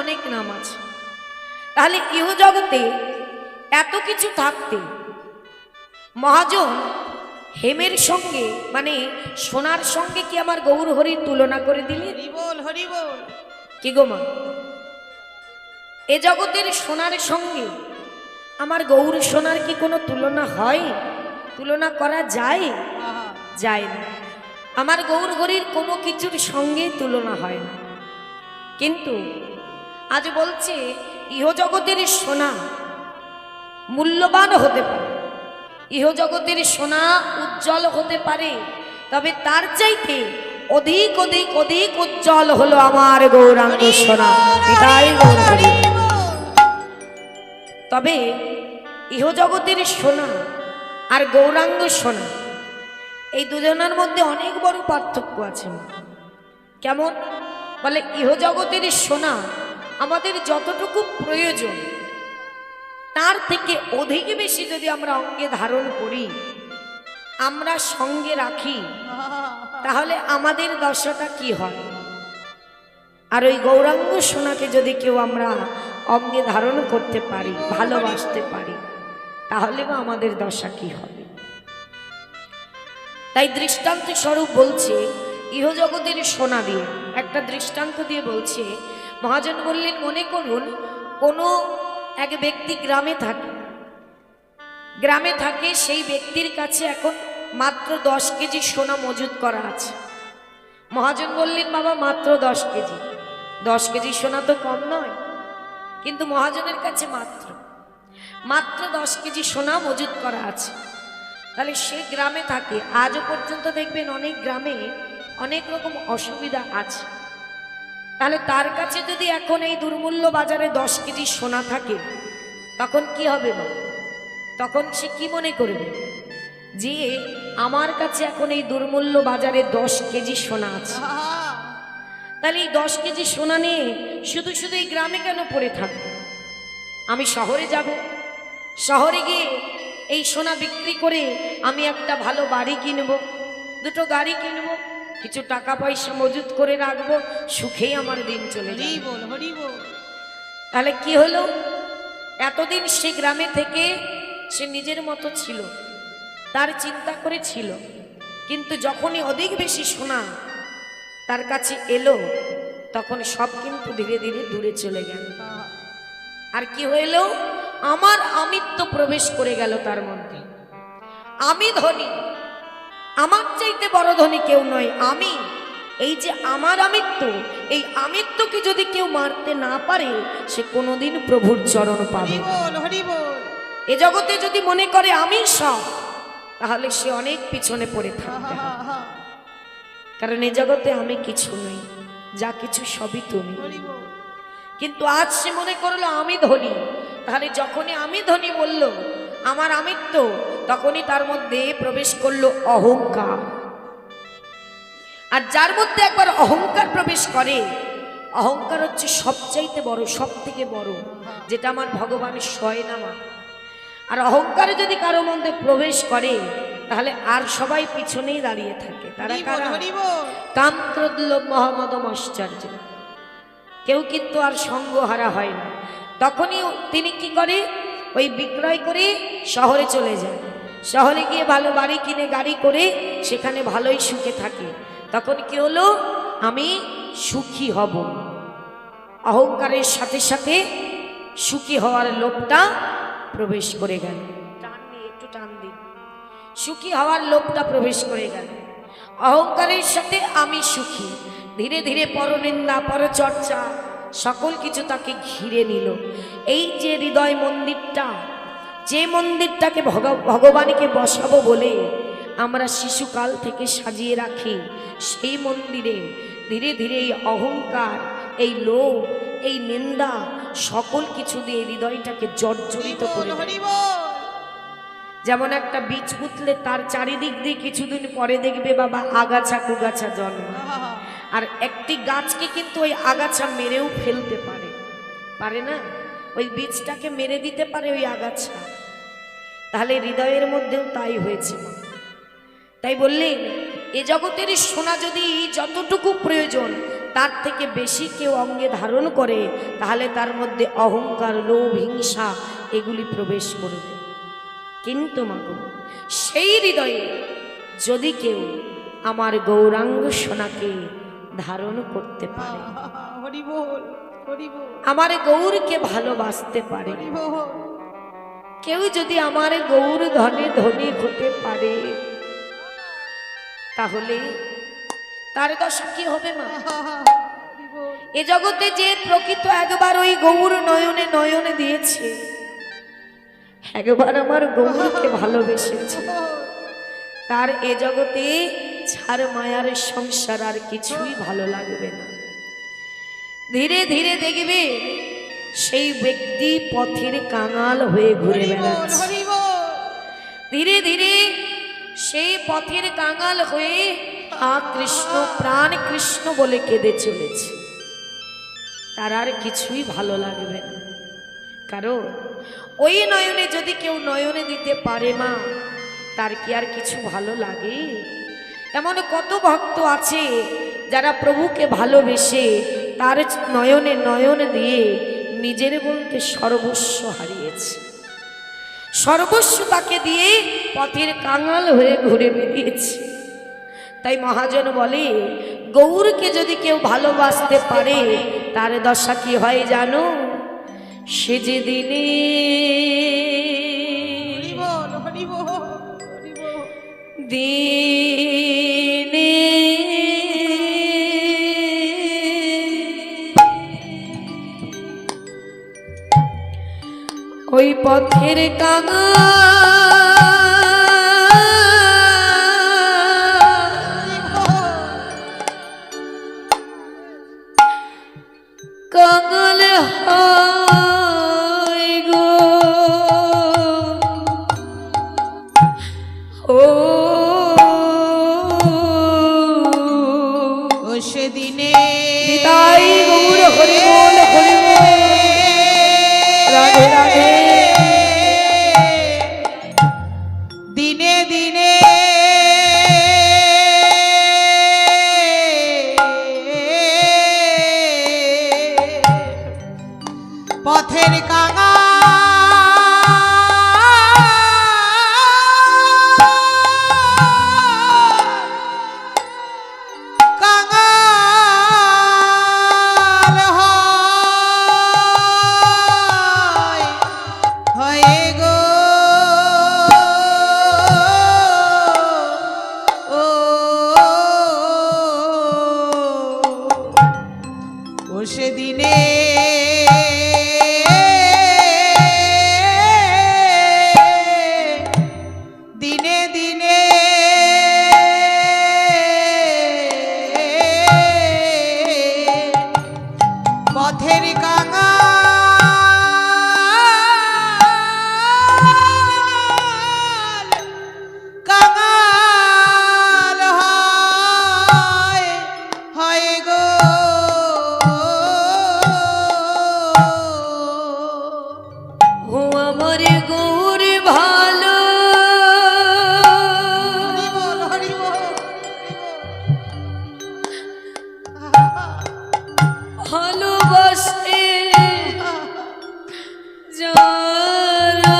অনেক নাম আছে। তাহলে ইহ জগতে এত কিছু থাকতে মহাজন হেমের সঙ্গে মানে সোনার সঙ্গে কি আমার গৌর হরির তুলনা করে দিলে? হরিবল হরিবল। কি গো মা, এ জগতের সোনার সঙ্গে আমার গৌর সোনার কি কোনো তুলনা হয়? তুলনা করা যায়? আহা, যায় না। আমার গৌর হরির কোনো কিছুর সঙ্গে তুলনা হয় না। কিন্তু আজ বলছে ইহজগতের সোনা মূল্যবান হতে পারে, ইহজগতের সোনা উজ্জ্বল হতে পারে, তবে তার চাইতে অধিক অধিক অধিক উজ্জ্বল হলো আমার গৌরাঙ্গ সোনা। এটাই গৌর হরি। তবে ইহজগতের সোনা আর গৌরাঙ্গ সোনা এই দুজনের মধ্যে অনেক বড় পার্থক্য আছে। কেমন? বলে ইহজগতের সোনা আমাদের যতটুকু প্রয়োজন তার থেকে অধিক বেশি যদি আমরা অঙ্গে ধারণ করি, আমরা সঙ্গে রাখি, তাহলে আমাদের দশাটা কি হয়? আর ওই গৌরাঙ্গ সোনাকে যদি কেউ আমরা অঙ্গে ধারণ করতে পারি, ভালোবাসতে পারি, তাহলে বা আমাদের দশা কি হবে? তাই দৃষ্টান্ত স্বরূপ বলছে ইহজগতের সোনা দিয়ে, একটা দৃষ্টান্ত দিয়ে বলছে। মহাজন বললেন, মনে করুন কোনো এক ব্যক্তি গ্রামে থাকে, সেই ব্যক্তির কাছে এখন মাত্র 10 কেজি সোনা মজুত করা আছে। মহাজন বললেন, বাবা মাত্র 10 কেজি সোনা তো কম নয়, কিন্তু মহাজনের কাছে মাত্র 10 কেজি সোনা মজুত করা আছে। তাহলে সে গ্রামে থাকে, আজও পর্যন্ত দেখবেন অনেক গ্রামে অনেক রকম অসুবিধা আছে। তাহলে তার কাছে যদি এখন এই দুর্মূল্য বাজারে 10 কেজি সোনা থাকে, তখন কি হবে না? তখন সে কি মনে করবে যে আমার কাছে এখন এই দুর্মূল্য বাজারে 10 কেজি সোনা আছে, তাহলে এই 10 কেজি সোনা নিয়ে শুধু শুধু এই গ্রামে কেন পড়ে থাকবো? আমি শহরে যাব, শহরে গিয়ে এই সোনা বিক্রি করে আমি একটা ভালো বাড়ি কিনব, 2টো গাড়ি কিনব, কিছু টাকা পয়সা মজুত করে রাখবো, সুখেই আমার দিন চলে যাবে। হরিবল হরিবল। তাহলে কি হলো? এতদিন সে গ্রামে থেকে সে নিজের মতো ছিল, তার চিন্তা করে ছিল, কিন্তু যখনই অধিক বেশি সোনা তার কাছে এলো, তখন সব কিন্তু ধীরে ধীরে দূরে চলে গেল। আর কি হইল? আমার আমিত্ব প্রবেশ করে গেল তার মধ্যে। আমি ধনী, আমার চাইতে বড় ধনী কেউ নয় আমি। এই যে আমার আমিত্ব, এই আমিত্বকে যদি কেউ মারতে না পারে, সে কোনোদিন প্রভুর চরণ পাবে না। হরিবল হরিবল। এ জগতে যদি মনে করে আমি সব, তাহলে সে অনেক পিছনে পড়ে থাকবে। আহা, কারণ এ জগতে আমি কিছু নই, যা কিছু সবই তুমি। হরিবল। কিন্তু আজ সে মনে করলো আমি ধনী। তাহলে যখনই আমি ধনী বলল, আমার আমিত্ব, তখনই তার মধ্যে প্রবেশ করলো অহংকার। আর যার মধ্যে একবার অহংকার প্রবেশ করে, অহংকার হচ্ছে সবচাইতে বড়, সব থেকে বড়, যেটা আমার ভগবানের স্বয়নামা। আর অহংকারে যদি কারো মধ্যে প্রবেশ করে, তাহলে আর সবাই পিছনেই দাঁড়িয়ে থাকে। তারা কারা? কাম ক্রোধ লোভ মহামদ আশ্চর্য। কেউ কিন্তু আর সঙ্গহারা হয় না। তখনই তিনি কি করে? ওই বিক্রয় করে শহরে চলে যায়, শহরে গিয়ে ভালো বাড়ি কিনে গাড়ি করে সেখানে ভালোই সুখে থাকে। তখন কি হলো? আমি সুখী হব। অহংকারের সাথে সাথে সুখী হওয়ার লোভটা প্রবেশ করে গেল। টান দিয়ে একটু টান দিন। সুখী হওয়ার লোভটা প্রবেশ করে গেল। অহংকারের সাথে আমি সুখী, ধীরে ধীরে পরনিন্দা পরচর্চা সকল কিছু তাকে ঘিরে নিল। এই যে হৃদয় মন্দিরটা, যে মন্দিরটাকে ভগবানকে বসাবো বলে আমরা শিশুকাল থেকে সাজিয়ে রাখি, সেই মন্দিরে ধীরে ধীরে এই অহংকার, এই লোভ, এই নিন্দা সকল কিছু দিয়ে হৃদয়টাকে জর্জরিত করে দেয়। যেমন একটা বীজ পুতলে তার চারিদিক দিয়ে কিছুদিন পরে দেখবে বাবা আগাছা কুগাছা জন্মায়। আর একটি গাছকে কিন্তু ওই আগাছা মেরেও ফেলতে পারে না? ওই বীজটাকে মেরে দিতে পারে ওই আগাছা। তাহলে হৃদয়ের মধ্যেও তাই হয়েছে। তাই বললেন এ জগতের সোনা যদি যতটুকু প্রয়োজন তার থেকে বেশি কেউ অঙ্গে ধারণ করে তাহলে তার মধ্যে অহংকার, লোভ, হিংসা এগুলি প্রবেশ করবে। কিন্তু মাগো সেই হৃদয়ে যদি কেউ আমার গৌরাঙ্গ সোনাকে ধারণ করতে পারে, হরি বল, হরি বল, আমার গৌরকে ভালোবাসতে পারে, হরি বল। কেউ যদি আমার গৌর ধনে ধনী হতে পারে তাহলে তার দশা কি হবে মা? হরি বল। এ জগতে যে প্রকৃত একবার ওই গৌর নয়নে নয়নে দিয়েছে, একবার আমার গৌরকে ভালোবেসেছে, তার এ জগতে ছাড় মায়ার সংসার আর কিছুই ভালো লাগবে না। ধীরে ধীরে দেখবে সেই ব্যক্তি পথের কাঙাল হয়ে ঘুরে হরি বল, বেড়াচ্ছে। হরি বল। ধীরে ধীরে সেই পথের কাঙাল হয়ে কৃষ্ণ প্রাণ কৃষ্ণ বলে কেঁদে চলেছে। তার আর কিছুই ভালো লাগবে না, কারণ ওই নয়নে যদি কেউ নয়নে দিতে পারে মা, তার কি আর কিছু ভালো লাগে? এমন কত ভক্ত আছে যারা প্রভুকে ভালোবেসে তার নয়নে নয়ন দিয়ে নিজের বলতে সর্বস্ব হারিয়েছে, সর্বস্ব তাকে দিয়ে পথের কাঙাল হয়ে ঘুরে বেরিয়েছে। তাই মহাজন বলে গৌরকে যদি কেউ ভালোবাসতে পারে তার দশা কি হয় জানো? সে যে দিনে হরি বল, হরি বল, হরি বল। দিনে ওই পথের কাঙাল কাঙাল হয় গো, ও সেদিনে নিতাই গৌর হরি বল, হরি বল, রাধে রাধে। দিনে দিনে পথের কাঙাল কাঙাল হয় গো, ও সেদিনে দিনে দিনে পথের কাঙাল কাঙাল হয় গো, ও আমার গৌর ভালো হরি বল, হরি বল, ভালোবাসে যারা,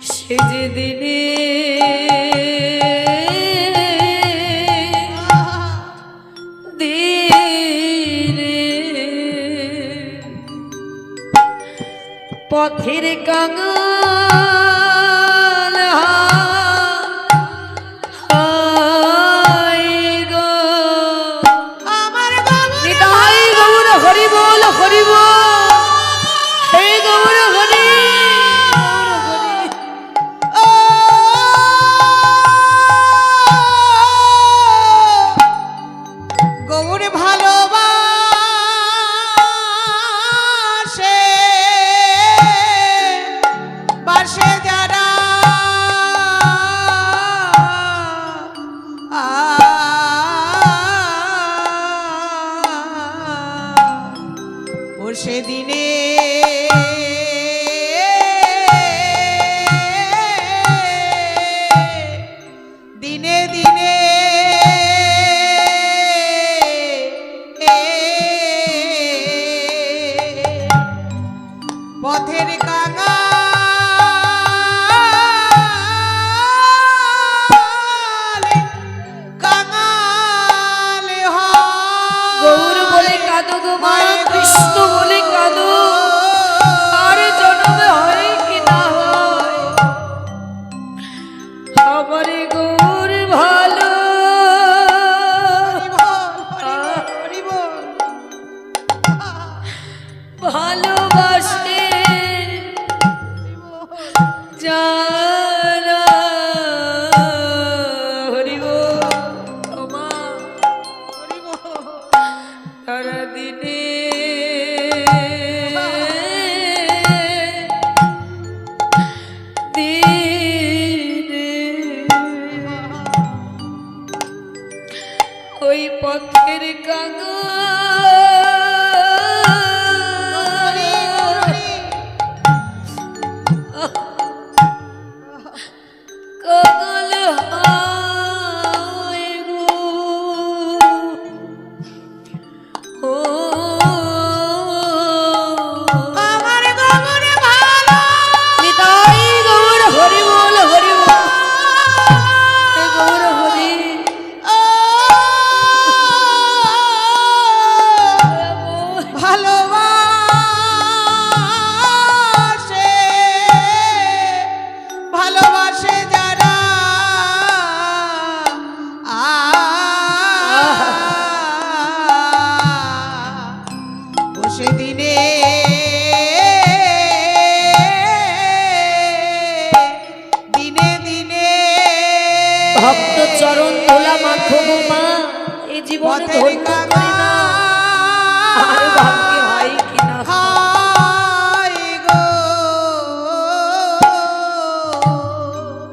সে যে দিনে দিনে পথের কাঙাল হয় গো। আমার বাবা নিতাই গৌর হরি বল, হরি বল, হে গৌর হরি, গৌর হরি। ও গৌর ভালোবাসে বাসে যারা ও সেদিনে মা কৃষ্ণ বলে কাঁদো, আর জন্মে হয় কি না হয়, আমার গৌর ভালো ভালোবাসে যারা, হরি বল ও মা, তারা দিনে দিনে ওই পথের কাঙাল কাঙাল হয় গো, ও আমার গগন ভালো নিতাই গৌর হরি বল হরি বল, হে গৌর হরি ভালোবাসে ভালোবাসে যারা ও সেদিনে দিনে দিনে ভক্ত চরণ ধোলা মাখো গো মা, এই জীবনে পথের ধন্য করি না, আর ভাগ্যে হয় কি না হয়। হায় গো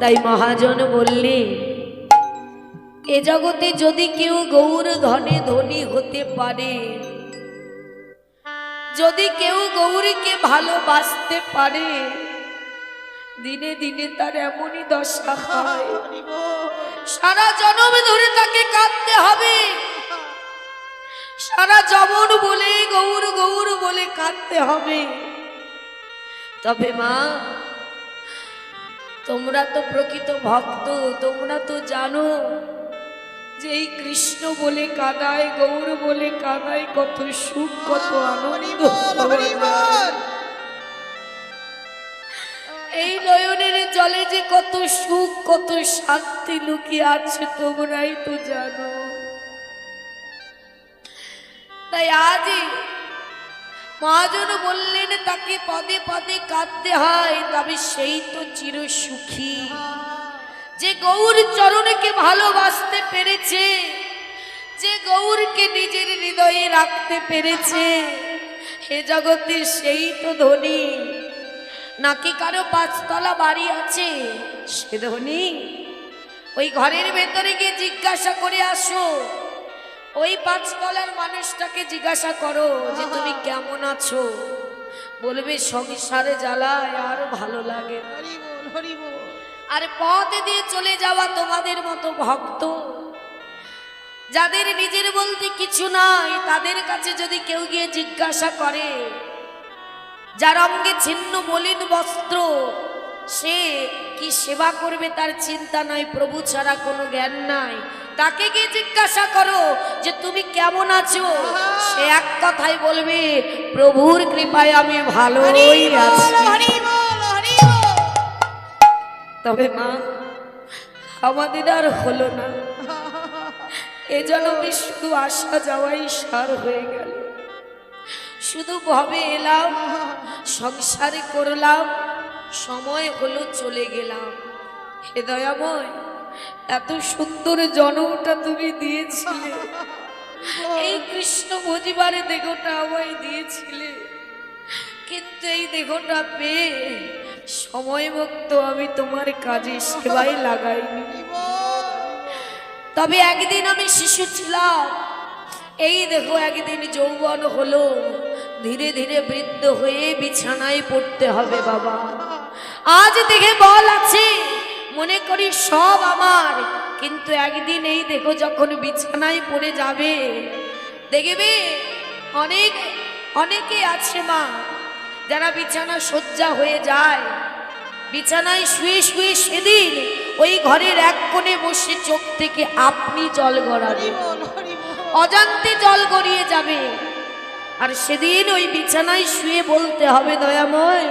তাই মহাজন বললে, এ জগতে যদি কেউ গৌর ধনে ধনী হতে পারে, যদি কেউ গৌরীকে ভালোবাসতে পারে, দিনে দিনে তার এমনই দশা হয়, সারা জনম ধরে তাকে কাঁদতে হবে, সারা জবন বলে গৌর গৌর বলে কাঁদতে হবে। তবে মা, তোমরা তো প্রকৃত ভক্ত, তোমরা তো জানো যে এই কৃষ্ণ বলে কাঁদায়, গৌর বলে কাঁদায়, কত সুখ কত আনন্দ পাওয়া যায়। এই নয়নের জলে যে কত সুখ কত শান্তি লুকিয়ে আছে তোমরাই তো জানো। তাই আজই মহাজন বললেন তাকে পদে পদে কাঁদতে হয়, তবে সেই তো চির সুখী যে গৌর চরণকে ভালোবাসতে পেরেছে, যে গৌরকে নিজের হৃদয়ে রাখতে পেরেছে, হে জগতে সেই তো ধনী। নাকি কারো পাঁচতলা বাড়ি আছে সে ধনী? ওই ঘরের ভেতরে গিয়ে জিজ্ঞাসা করে আসো, ওই পাঁচতলার মানুষটাকে জিজ্ঞাসা করো যে তুমি কেমন আছো, বলবে সংসারে জ্বালায় আর ভালো লাগে না। আর পথ দিয়ে চলে যাওয়া তোমাদের মতো ভক্ত, যাদের নিজের বলতে কিছু নাই, তাদের কাছে যদি কেউ গিয়ে জিজ্ঞাসা করে, যার অঙ্গে ছিন্ন মলিন বস্ত্র, সে কি সেবা করবে তার চিন্তা নাই, প্রভু ছাড়া কোনো জ্ঞান নাই, তাকে গিয়ে জিজ্ঞাসা করো যে তুমি কেমন আছো, সে এক কথাই বলবে প্রভুর কৃপায় আমি ভালোই আছি। তবে মা, আমাদের আর হলো না, এজন্য শুধু আসা যাওয়াই সার হয়ে গেল, শুধু ভবে এলাম, সংসারে করলাম, সময় হলো চলে গেলাম। হে দয়াময়, এত সুন্দর জন্মটা তুমি দিয়েছিলে, এই কৃষ্ণ ভজিবারে দেহটা আমায় দিয়েছিলে, কিন্তু এই দেহটা পেয়ে সময় মতো আমি তোমার কাজে সেবাই লাগাইনি। তবে একদিন আমি শিশু ছিলাম, এই দেখো একদিন যৌবন হলো, ধীরে ধীরে বৃদ্ধ হয়ে বিছানায় পড়তে হবে বাবা। আজ দেখে বল আছে, মনে করি সব আমার, কিন্তু একদিন এই দেখো যখন বিছানায় পড়ে যাবে, দেখবে অনেকে আছে মা, যারা বিছানা শয্যা হয়ে যায়, বিছানায় শুয়ে শুয়ে সেদিন ওই ঘরের এক কোণে বসে চোখ থেকে আপনি জল গড়াবে, অজান্তে জল গড়িয়ে যাবে। আর সেদিন ওই বিছানায় শুয়ে বলতে হবে, দয়াময়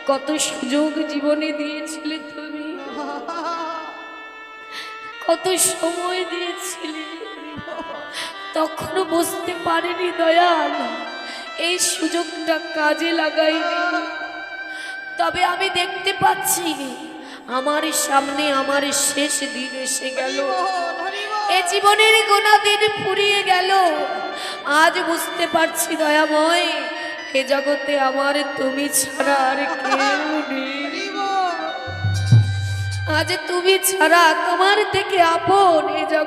কত সুযোগ জীবনে দিয়েছিলে তুমি, কত সময় দিয়েছিলে, তখনও বুঝতে পারিনি দয়াল, এই সুযোগটা কাজে লাগাইনি। তবে আমি দেখতে পাচ্ছি আমার সামনে আমার শেষ দিন এসে গেল, এ জীবনের গোনা দিন ফুরিয়ে গেল। আজ বুঝতে পারছি দয়াময়, এ জগতে আমার তুমি ছাড়া আর কেউ নেই। আজ তুমি ছাড়া তোমার থেকে আপন এ জগৎ